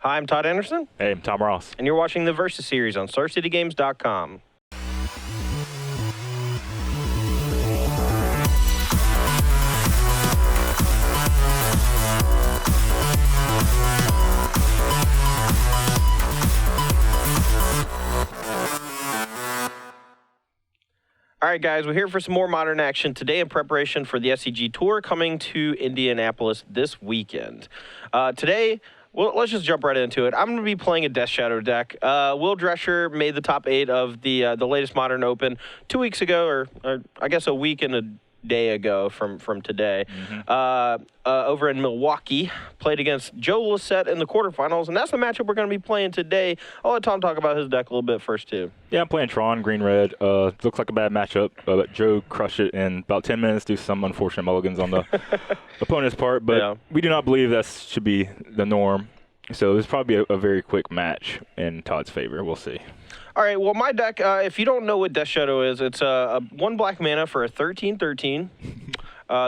Hi, I'm Todd Anderson. Hey, I'm Tom Ross. And you're watching the Versus series on StarCityGames.com. All right, guys, we're here for some more modern action today in preparation for the SCG Tour coming to Indianapolis this weekend. Today, well, let's just jump right into it. I'm going to be playing a Death Shadow deck. Will Drescher made the top 8 of the latest Modern Open 2 weeks ago, or I guess a week and a day ago from today. Over in Milwaukee, played against Joe Lissette in the quarterfinals, and that's the matchup we're going to be playing today. I'll let Tom talk about his deck a little bit first, too. Yeah, I'm playing Tron, green-red. Looks like a bad matchup, but Joe crushed it in about 10 minutes, do some unfortunate mulligans on the opponent's part, but we do not believe that should be the norm. So this is probably a very quick match in Todd's favor. We'll see. All right, well, my deck, if you don't know what Death Shadow is, it's a 1 black mana for a 13/13,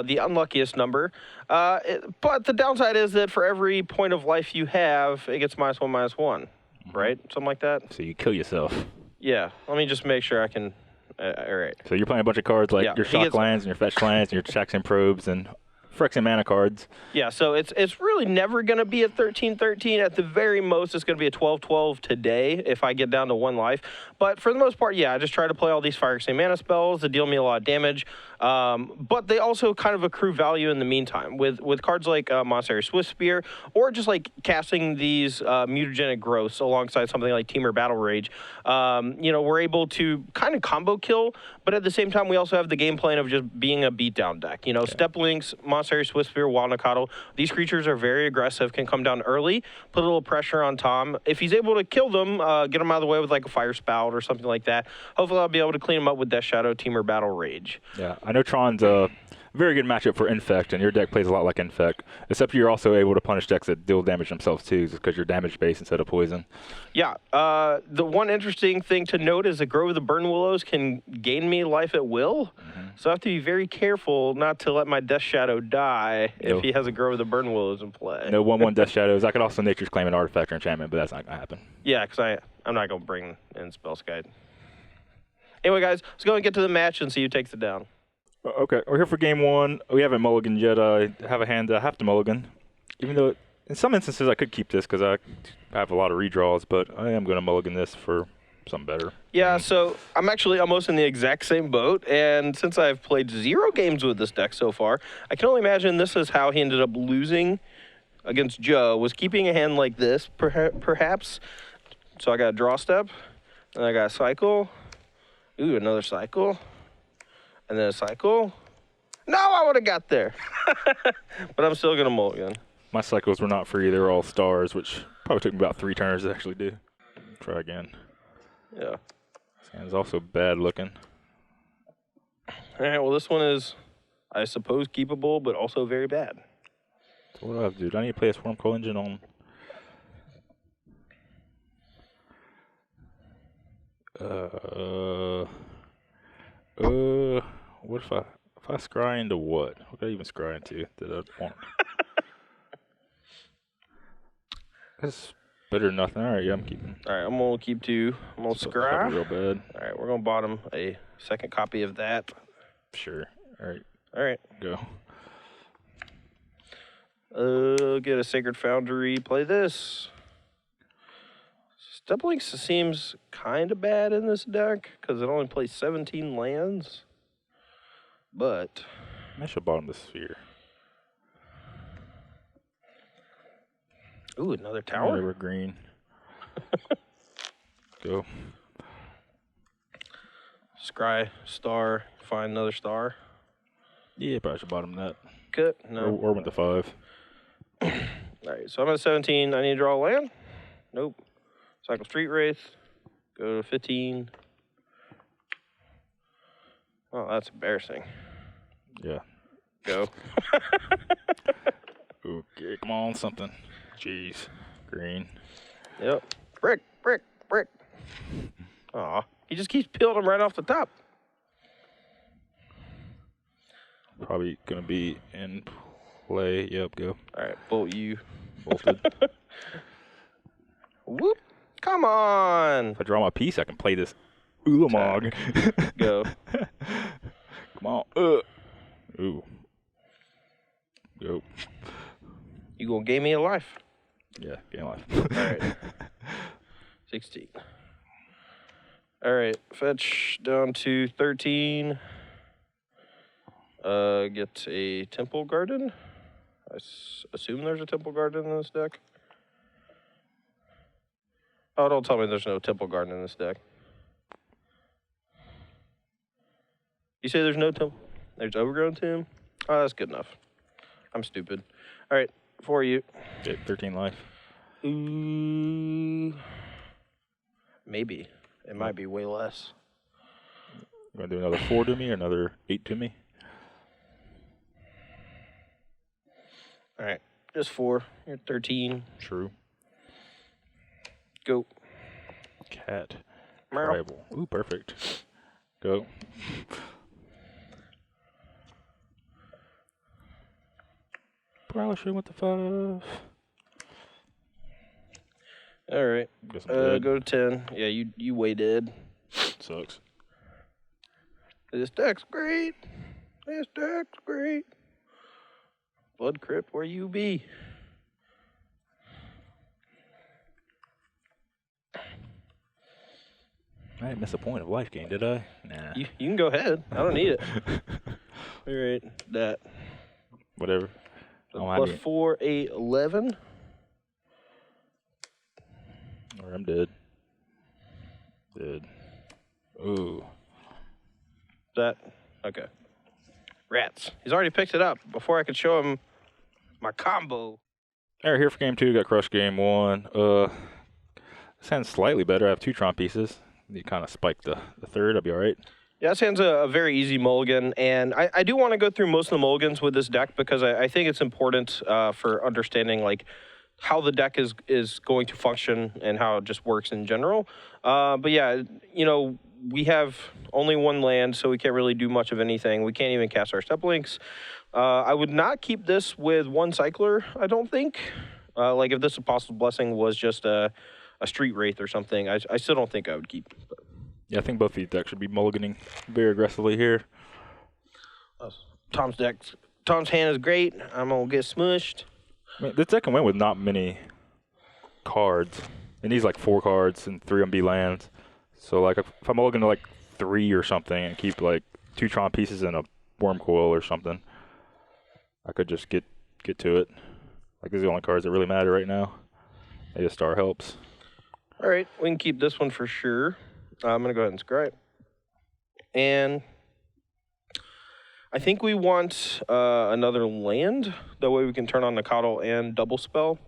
the unluckiest number. But the downside is that for every point of life you have, it gets -1/-1, right? Something like that? So you kill yourself. Yeah, let me just make sure I can. All right. So you're playing a bunch of cards like your shock lands and your fetch lands and your Jackson probes and Phyrexian mana cards. Yeah, so it's really never going to be a 13/13. At the very most, it's going to be a 12/12 today if I get down to 1 life. But for the most part, yeah, I just try to play all these Phyrexian mana spells that deal me a lot of damage. But they also kind of accrue value in the meantime with cards like Monastery Swift Spear, or just like casting these mutagenic growths alongside something like Temur Battle Rage. We're able to kind of combo kill, but at the same time, we also have the game plan of just being a beatdown deck. Step Links, Monastery Swift Spear, Walnut-Coddle, these creatures are very aggressive, can come down early, put a little pressure on Tom. If he's able to kill them, get them out of the way with like a Fire Spout or something like that, hopefully I'll be able to clean them up with Death Shadow, Temur Battle Rage. Yeah, I know Tron's a very good matchup for Infect, and your deck plays a lot like Infect, except you're also able to punish decks that deal damage themselves too, because you're damage-based instead of poison. Yeah, the one interesting thing to note is that Grove of the Burn Willows can gain me life at will, so I have to be very careful not to let my Death Shadow die if he has a Grove of the Burn Willows in play. No 1/1 Death Shadows. I could also Nature's Claim an artifact or enchantment, but that's not going to happen. Yeah, because I'm not going to bring in Spell's Guide. Anyway, guys, let's go and get to the match and see who takes it down. Okay, we're here for game 1. We haven't mulliganed yet. I have a hand I have to mulligan, even though in some instances I could keep this because I have a lot of redraws, but I am going to mulligan this for something better. Yeah, so I'm actually almost in the exact same boat, and since I've played 0 games with this deck so far, I can only imagine this is how he ended up losing against Joe, was keeping a hand like this, perhaps. So I got a draw step, and I got a cycle. Ooh, another cycle. And then a cycle. No, I would have got there. But I'm still going to mulligan. My cycles were not free. They were all stars, which probably took me about 3 turns to actually do. Try again. Yeah. This hand's also bad looking. All right, well, this one is, I suppose, keepable, but also very bad. So what do I have to do? Do I need to play a Swarm Coil Engine on? What if I scry into what? What could I even scry into that I want? That's better than nothing. All right, yeah, I'm keeping. All right, I'm going to keep 2. I'm going to scry. Real bad. All right, we're going to bottom a second copy of that. Sure. All right. All right. Go. Get a Sacred Foundry. Play this. Step Links seems kind of bad in this deck because it only plays 17 lands. But I should bottom the Sphere. Ooh, another tower. They were green. Go. Scry, star, find another star. Yeah, probably should bottom that. Good. No. Or went to 5. All right, so I'm at 17. I need to draw a land. Nope. Cycle Street Wraith. Go to 15. Oh, that's embarrassing. Yeah. Go. Okay, come on, something. Jeez. Green. Yep. Brick. Aw. He just keeps peeling them right off the top. Probably going to be in play. Yep, go. All right, bolt you. Bolted. Whoop. Come on. If I draw my piece, I can play this Ulamog. Go. Come on. Ooh. Go. You gonna gain me a life? Yeah, gain life. All right. 16. All right. Fetch down to 13. Get a Temple Garden. I assume there's a Temple Garden in this deck. Oh, don't tell me there's no Temple Garden in this deck. You say there's no Temple? There's Overgrown Tomb? Oh, that's good enough. I'm stupid. All right, for you. Get 13 life. Ooh. Maybe. It might be way less. You want to do another 4 to me or another 8 to me? All right, just 4. You're 13. True. Go. Cat. Meow. Rival. Ooh, perfect. Go. Prowler with the 5. All right. Guess I'm dead. Go to 10. Yeah, you way dead. Sucks. This deck's great. This deck's great. Blood Crypt, where you be? I didn't miss a point of life gain, did I? Nah. You can go ahead. I don't need it. All right, that. Whatever. Plus 4, 8, 11. Or I'm dead. Dead. Ooh. That. Okay. Rats. He's already picked it up before I could show him my combo. All right, here for game 2. Got crushed game 1. This hand's slightly better. I have 2 Tron pieces. You kind of spike the third. I'll be all right. Yeah, this hand's a very easy mulligan, and I do want to go through most of the mulligans with this deck because I think it's important for understanding like how the deck is going to function and how it just works in general. But yeah, you know, we have only 1 land, so we can't really do much of anything. We can't even cast our Step Links. I would not keep this with 1 Cycler, I don't think. Like if this Apostle's Blessing was just a Street Wraith or something, I still don't think I would keep. But. Yeah, I think both of these decks should be mulliganing very aggressively here. Tom's hand is great. I'm going to get smushed. I mean, this deck can win with not many cards. It needs like 4 cards and 3 on B lands. So like if I'm mulliganing to like 3 or something and keep like 2 Tron pieces and a Worm Coil or something, I could just get to it. Like these are the only cards that really matter right now. Maybe a star helps. All right, we can keep this one for sure. I'm going to go ahead and scribe. And I think we want another land. That way we can turn on the Coddle and double spell.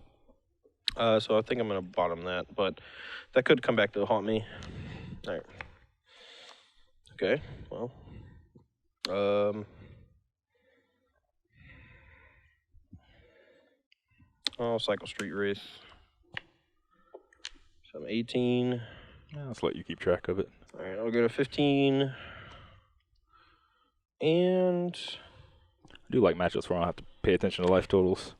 So I think I'm going to bottom that, but that could come back to haunt me. All right. Okay, well. I'll cycle Street Wraith. So I'm 18. Yeah, let's let you keep track of it. All right, I'll go to 15. And I do like matchups where I don't have to pay attention to life totals.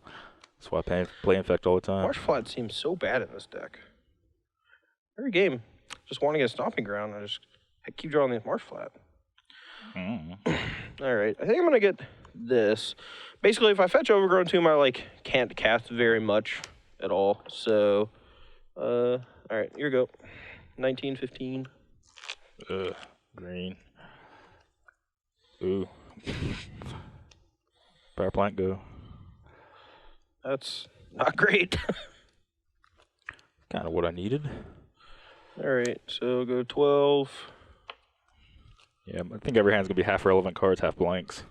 That's why I play Infect all the time. Marsh Flat seems so bad in this deck. Every game, just want to get a Stomping Ground. I keep drawing these Marsh Flat. All right, I think I'm going to get this. Basically, if I fetch Overgrown Tomb, I can't cast very much at all. So, all right, here we go. 19, 15. Green. Ooh. Power plant go. That's not great. Kind of what I needed. All right, so go 12. Yeah, I think every hand's going to be half relevant cards, half blanks.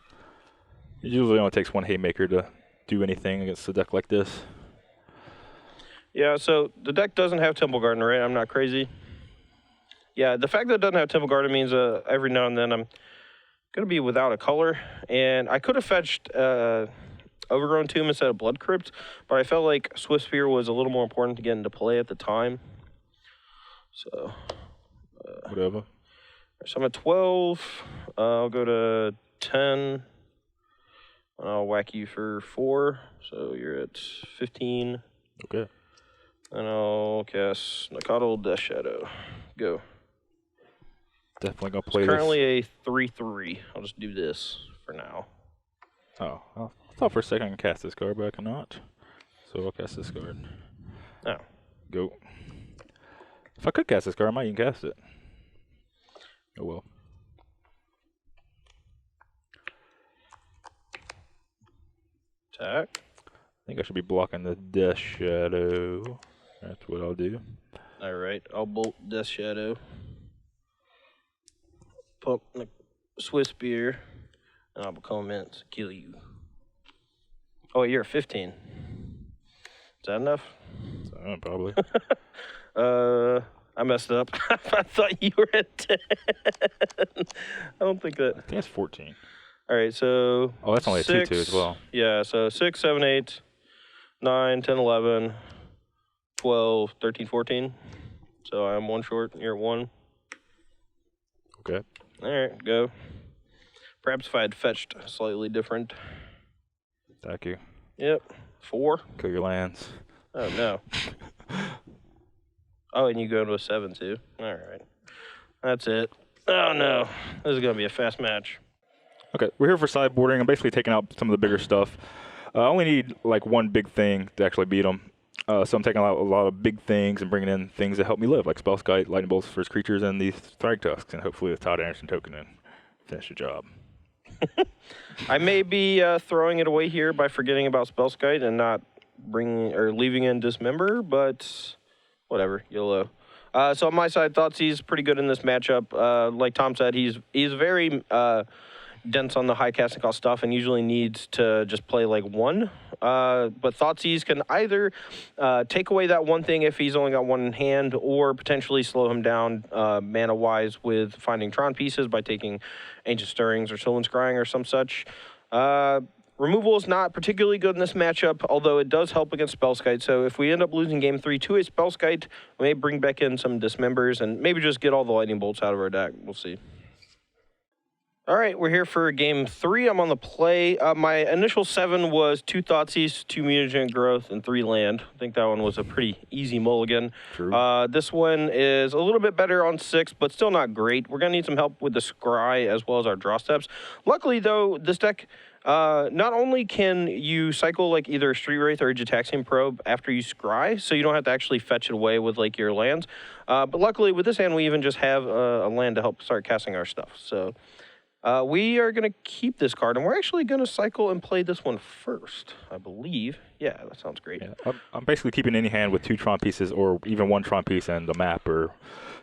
It usually only takes 1 Haymaker to do anything against a deck like this. Yeah, so the deck doesn't have Temple Garden, right? I'm not crazy. Yeah, the fact that it doesn't have Temple Garden means every now and then I'm going to be without a color. And I could have fetched Overgrown Tomb instead of Blood Crypt, but I felt like Swift Spear was a little more important to get into play at the time. So, whatever. So I'm at 12. I'll go to 10. And I'll whack you for 4. So you're at 15. Okay. And I'll I'll cast Nakatl Death Shadow. Go. Definitely gonna play currently a 3/3. I'll just do this for now. Oh, I thought for a second I can cast this card, but I cannot. So I'll cast this card. Oh. Go. If I could cast this card, I might even cast it. Oh well. Attack. I think I should be blocking the Death Shadow. That's what I'll do. Alright, I'll bolt Death Shadow. Pump the Swiss Spear. And I'll commence to kill you. Oh, you're at 15. Is that enough? Probably. I messed up. I thought you were at 10. I don't think that. I think it's 14. All right, so. Oh, that's only a 2/2 as well. Yeah, so 6, 7, 8, 9, 10, 11, 12, 13, 14. So I'm one short. You're at 1. Okay. All right, go. Perhaps if I had fetched slightly different. Thank you. Yep. 4. Kill your lands. Oh, no. Oh, and you go to a 7, too. All right. That's it. Oh, no. This is going to be a fast match. Okay, we're here for sideboarding. I'm basically taking out some of the bigger stuff. I only need, like, one big thing to actually beat them. So I'm taking out a lot of big things and bringing in things that help me live, like Spellskite, Lightning Bolts for his creatures, and these Thrag Tusks, and hopefully the Todd Anderson token in. Finish the job. I may be throwing it away here by forgetting about Spellskite and not bringing or leaving in Dismember, but whatever, YOLO. So on my side, Thoughtseize pretty good in this matchup. Like Tom said, he's very dense on the high casting cost stuff and usually needs to just play like 1. But Thoughtseize can either take away that one thing if he's only got 1 in hand, or potentially slow him down mana-wise with finding Tron pieces by taking Ancient Stirrings or Sylvan Scrying or some such. Removal is not particularly good in this matchup, although it does help against Spellskite. So if we end up losing game 3 to a Spellskite, we may bring back in some Dismembers and maybe just get all the Lightning Bolts out of our deck. We'll see. All right, we're here for game 3. I'm on the play. My initial 7 was 2 Thoughtseize, 2 Mutagen Growth, and 3 land. I think that one was a pretty easy mulligan. True. This one is a little bit better on 6, but still not great. We're going to need some help with the Scry as well as our draw steps. Luckily, though, this deck, not only can you cycle like either a Street Wraith or a Gitaxian Probe after you Scry, so you don't have to actually fetch it away with like your lands. But luckily, with this hand, we even just have a land to help start casting our stuff. So we are going to keep this card, and we're actually going to cycle and play this one first, I believe. Yeah, that sounds great. Yeah, I'm basically keeping any hand with 2 Tron pieces or even 1 Tron piece and the map or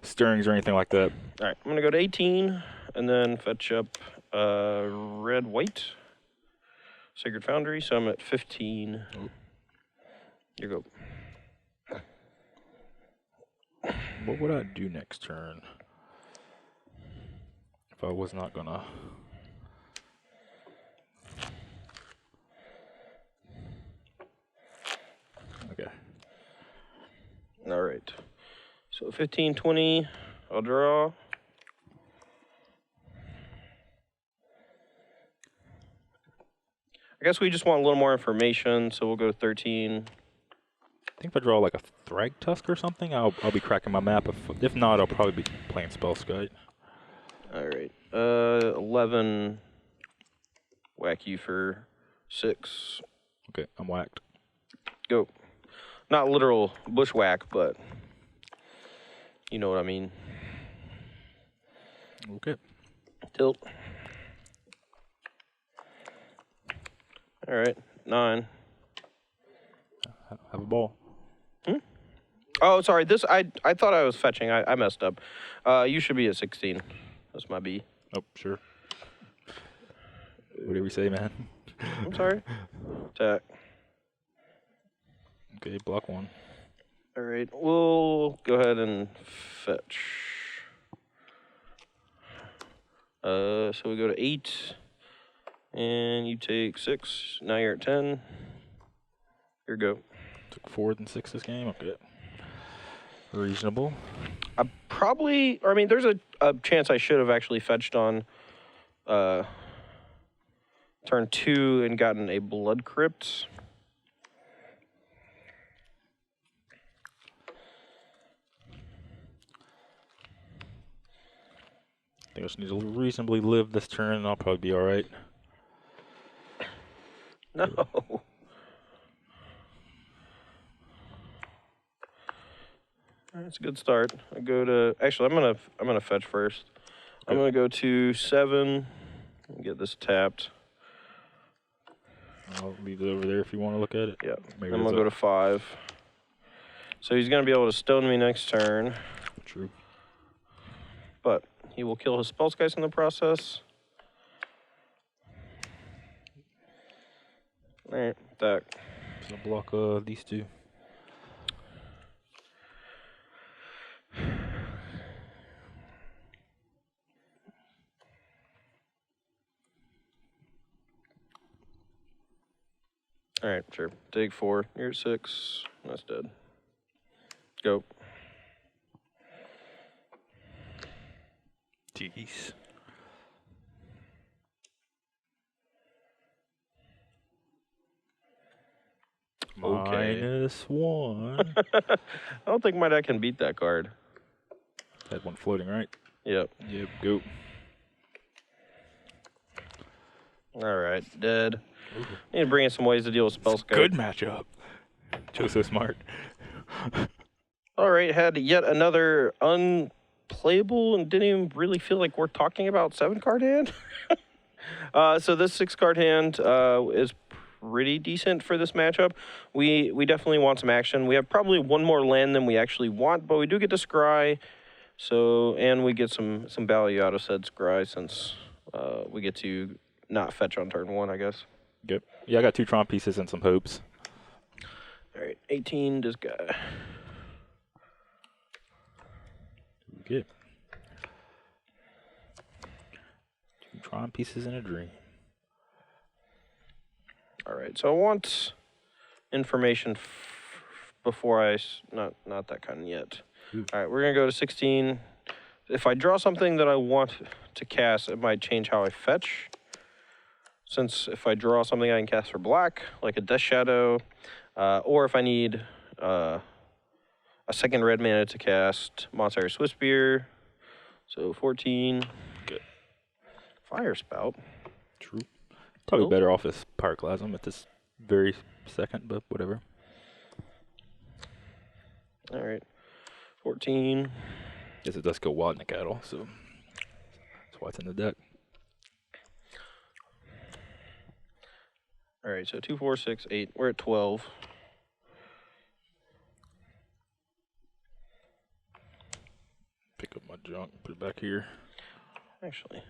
stirrings or anything like that. All right, I'm going to go to 18 and then fetch up red-white, Sacred Foundry, so I'm at 15. You go. What would I do next turn? If I was not gonna. Okay. All right. So 15, 20, I'll draw. I guess we just want a little more information, so we'll go to 13. I think if I draw like a Thrag Tusk or something, I'll be cracking my map. If not, I'll probably be playing Spellskite. All right. 11. Whack you for 6. Okay, I'm whacked. Go. Not literal bushwhack, but you know what I mean. Okay. Tilt. All right. 9. Have a ball. Oh, sorry. This I thought I was fetching. I messed up. You should be at 16. That's my B. Oh, sure. What did we say, man? I'm sorry. Attack. Okay, block 1. All right. We'll go ahead and fetch. So we go to 8. And you take 6. Now you're at 10. Here we go. Took 4 and 6 this game. Okay. Reasonable. I mean, there's a chance I should have actually fetched on turn 2 and gotten a Blood Crypt. think I just need to reasonably live this turn, and I'll probably be all right. No. That's a good start. I go to actually I'm gonna fetch first. I'm gonna go to 7 and get this tapped. I'll leave it over there if you want to look at it. Yeah. Maybe I'm gonna go to 5. So he's gonna be able to stone me next turn. True. But he will kill his Spellskites in the process. Alright, attack. So block these two. Alright, sure. Take 4. You're at 6. That's dead. Go. Jeez. Okay. -1. I don't think my deck can beat that card. Had one floating, right? Yep. Yep, go. Alright, dead. Need to bring in some ways to deal with Spellskite. Good matchup. Joe's so smart. Alright, had yet another unplayable and didn't even really feel like we're talking about 7-card hand. So this 6-card hand is pretty decent for this matchup. We definitely want some action. We have probably one more land than we actually want, but we do get to scry. So, and we get some value out of said scry since we get to not fetch on turn 1, I guess. Yep. Yeah, I got 2 Tron pieces and some hopes. All right, 18, this guy. Good. 2 Tron pieces and a dream. All right, so I want information before I, not that kind yet. Ooh. All right, we're gonna go to 16. If I draw something that I want to cast, it might change how I fetch. Since if I draw something I can cast for black, like a Death Shadow, or if I need a second red mana to cast Monster Swiftspear, so 14. Good. Fire Spout. True. Probably better off as Pyroclasm at this very second, but whatever. All right, 14. Guess it does go wild in the cattle, so that's why it's in the deck. All right, so 2, 4, 6, 8. We're at 12. Pick up my junk, put it back here. Actually.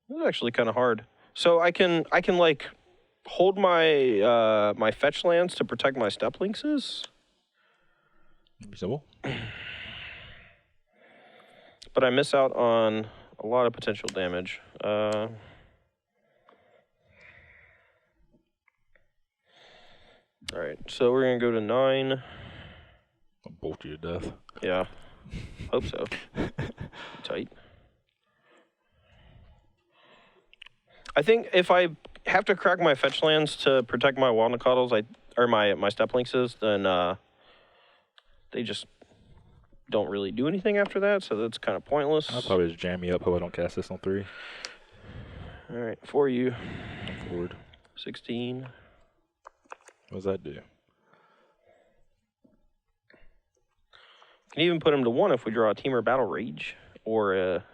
This is actually kind of hard. So I can like hold my my fetch lands to protect my step linkses. Reasonable. But I miss out on a lot of potential damage. All right, so we're gonna go to 9. I'll bolt you to death. Yeah, hope so. Tight. I think if I have to crack my fetch lands to protect my walnut coddles, or my step linkses, then they just don't really do anything after that, so that's kind of pointless. I'll probably just jam you up. Hope I don't cast this on 3. All right, for you. Forward. 16. What does that do? Can even put him to 1 if we draw a Teamer Battle Rage or a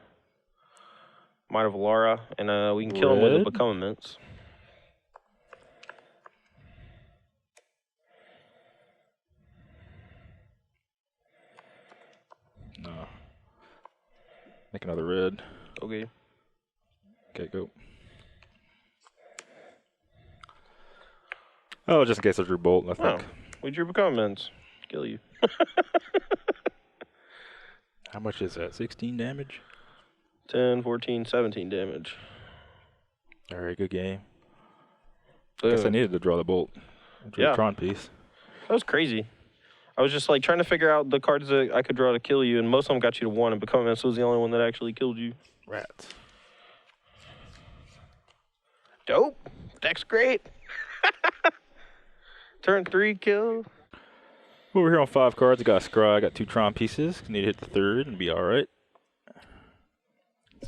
Might of Alara, and we can kill him with a Become Immense. No. Make another red. Okay. Okay, go. Oh, just in case I drew bolt, I think. Oh, we drew Become Immense. Kill you. How much is that? 16 damage? 10, 14, 17 damage. All right, good game. Boom. Guess I needed to draw the bolt. Drew a Tron piece. That was crazy. I was just like trying to figure out the cards that I could draw to kill you, and most of them got you to 1, and Become Immense was the only one that actually killed you. Rats. Dope. Deck's great. Turn 3 kill. Over here on 5 cards, I got a Scry. I got 2 Tron pieces. Need to hit the 3rd and be all right.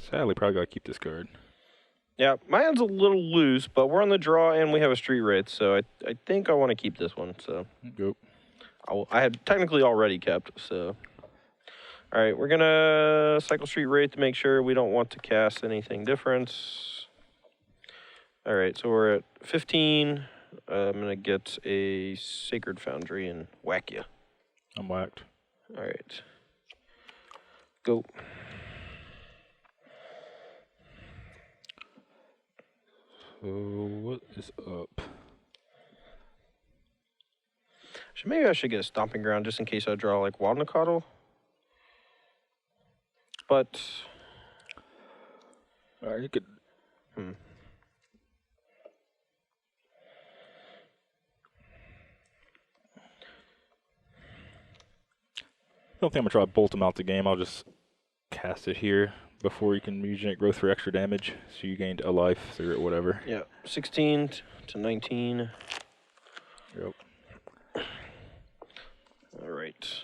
Sadly, probably got to keep this card. Yeah, my hand's a little loose, but we're on the draw and we have a street wraith, so I think I want to keep this one. So go. I had technically already kept, so. All right, we're going to cycle street wraith to make sure we don't want to cast anything different. All right, so we're at 15. I'm going to get a Sacred Foundry and whack you. I'm whacked. All right. Go. So what is up? Maybe I should get a Stomping Ground just in case I draw like Wadnacoddle. But you could. I don't think I'm gonna try to bolt him out the game. I'll just cast it here before you can regenerate growth for extra damage. So you gained a life or whatever. Yeah, 16 to 19. Yep. All right.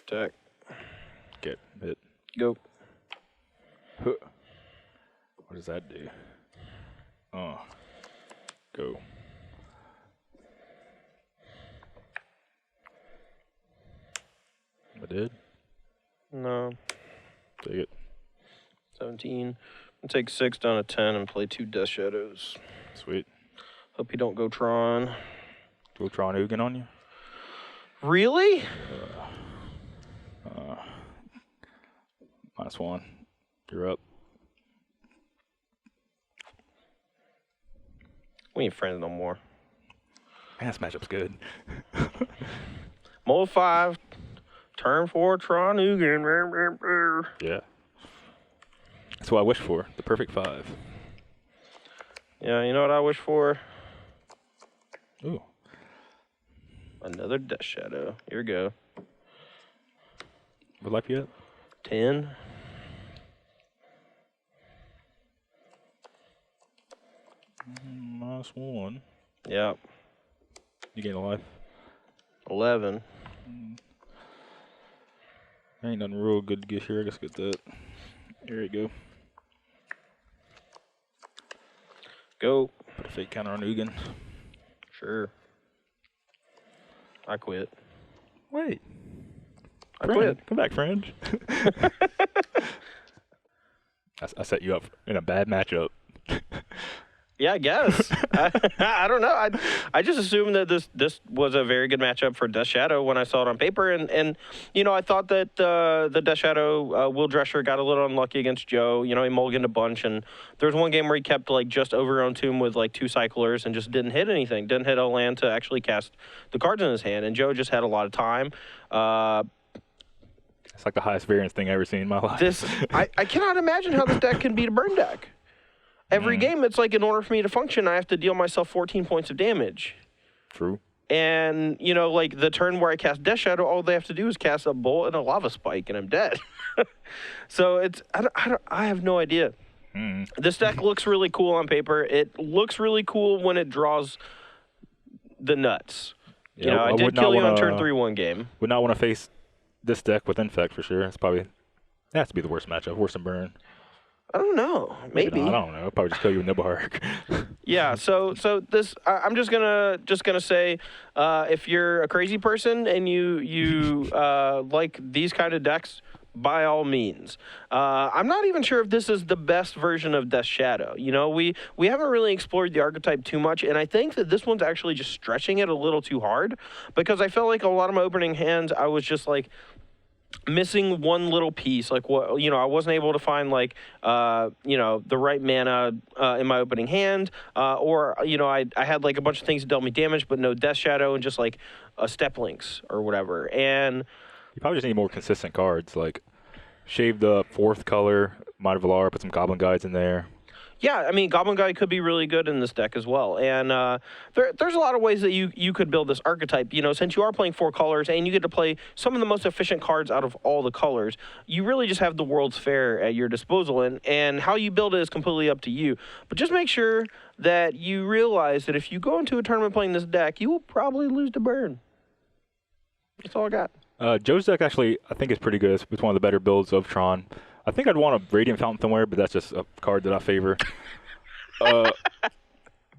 Attack. Get hit. Go. Huh. What does that do? Go. I did? No. Take it. 17. I'll take 6 down to 10 and play 2 Death Shadows. Sweet. Hope you don't go Tron. Go Tron Ugin on you? Really? -1. You're up. We ain't friends no more. Man, this matchup's good. Mold 5. Turn 4 Tron Ugin. Yeah. That's what I wish for. The perfect 5. Yeah, you know what I wish for? Ooh. Another Death Shadow. Here we go. What life you at? 10. -1. Yeah. You gain a life. 11. Ain't nothing real good to get here. I guess get that. Here you go. Go. Put a fake counter on Ugin. Sure. I quit. Wait. I quit. Come back, friend. I set you up in a bad matchup. Yeah, I guess. I don't know. I just assumed that this was a very good matchup for Death Shadow when I saw it on paper, and you know, I thought that the Death Shadow Will Drescher got a little unlucky against Joe. You know, he mulliganed a bunch, and there was one game where he kept like just over on tomb with like 2 cyclers and just didn't hit anything. Didn't hit a land to actually cast the cards in his hand, and Joe just had a lot of time. It's like the highest variance thing I've ever seen in my life. I cannot imagine how this deck can beat a burn deck. Every game, it's like in order for me to function, I have to deal myself 14 points of damage. True. And, you know, like the turn where I cast Death Shadow, all they have to do is cast a bolt and a lava spike, and I'm dead. So it's, I have no idea. This deck looks really cool on paper. It looks really cool when it draws the nuts. Yeah, you know, I did kill you on turn 3 one game. Would not want to face this deck with Infect for sure. It has to be the worst matchup, worse than Burn. I don't know. Maybe. I don't know. I'll probably just kill you with Nibelheart. Yeah. So this, I'm just gonna say, if you're a crazy person and you like these kind of decks, by all means. I'm not even sure if this is the best version of Death Shadow. You know, we haven't really explored the archetype too much, and I think that this one's actually just stretching it a little too hard, because I felt like a lot of my opening hands, I was just like missing one little piece. Like, what, you know, I wasn't able to find like you know, the right mana in my opening hand, or you know, I had like a bunch of things that dealt me damage but no Death Shadow, and just like Step Links or whatever. And you probably just need more consistent cards, like shave the 4th color, Might of Valar, put some Goblin Guides in there. Yeah, I mean, Goblin Guy could be really good in this deck as well. And there's a lot of ways that you could build this archetype. You know, since you are playing 4 colors and you get to play some of the most efficient cards out of all the colors, you really just have the World's Fair at your disposal. And how you build it is completely up to you. But just make sure that you realize that if you go into a tournament playing this deck, you will probably lose to Burn. That's all I got. Joe's deck actually, I think, is pretty good. It's one of the better builds of Tron. I think I'd want a Radiant Fountain somewhere, but that's just a card that I favor.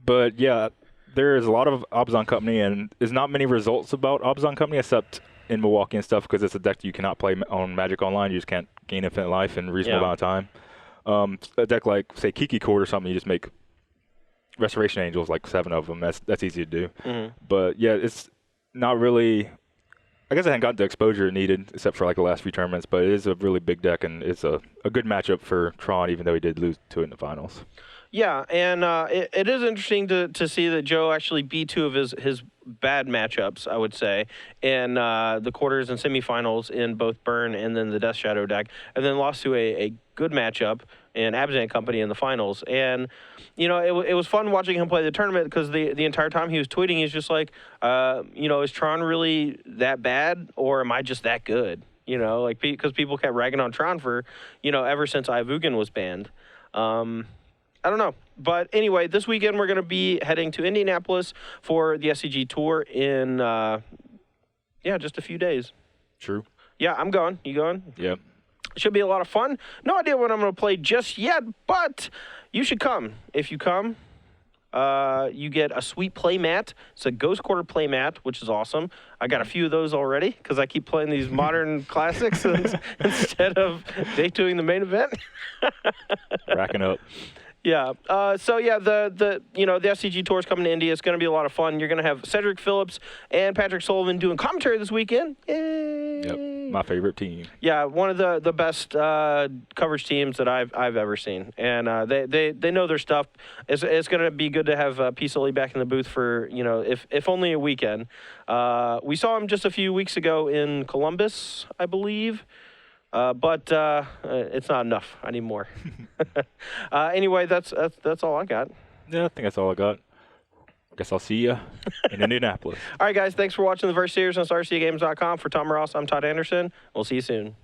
But yeah, there is a lot of Abzan Company, and there's not many results about Abzan Company except in Milwaukee and stuff, because it's a deck you cannot play on Magic Online. You just can't gain infinite life in a reasonable amount of time. A deck like, say, Kiki Court or something, you just make Restoration Angels, like 7 of them. That's easy to do. Mm-hmm. But yeah, it's not really... I guess I haven't got the exposure it needed, except for like the last few tournaments, but it is a really big deck, and it's a good matchup for Tron, even though he did lose to it in the finals. Yeah, and it is interesting to see that Joe actually beat 2 of his bad matchups, I would say, in the quarters and semifinals in both Burn and then the Death Shadow deck, and then lost to a good matchup in Abzan Company in the finals. And, you know, it was fun watching him play the tournament, because the entire time he was tweeting, he's just like, you know, is Tron really that bad, or am I just that good? You know, like, because people kept ragging on Tron for, you know, ever since Ivugan was banned. I don't know. But anyway, this weekend we're going to be heading to Indianapolis for the SCG Tour in, just a few days. True. Yeah, I'm going. You going? Yeah. Should be a lot of fun. No idea what I'm going to play just yet, but you should come. If you come, you get a sweet play mat. It's a Ghost Quarter play mat, which is awesome. I got a few of those already because I keep playing these modern classics instead of day-twoing the main event. Racking up. Yeah. So yeah, the SCG Tour is coming to India. It's going to be a lot of fun. You're going to have Cedric Phillips and Patrick Sullivan doing commentary this weekend. Yay! Yep. My favorite team. Yeah, one of the best coverage teams that I've ever seen, and they know their stuff. It's going to be good to have P. Sully back in the booth for, you know, if only a weekend. We saw him just a few weeks ago in Columbus, I believe. But it's not enough. I need more. Anyway, that's all I got. Yeah, I think that's all I got. Guess I'll see you in Indianapolis. All right, guys. Thanks for watching the Verse Series on StarCityGames.com. For Tom Ross, I'm Todd Anderson. We'll see you soon.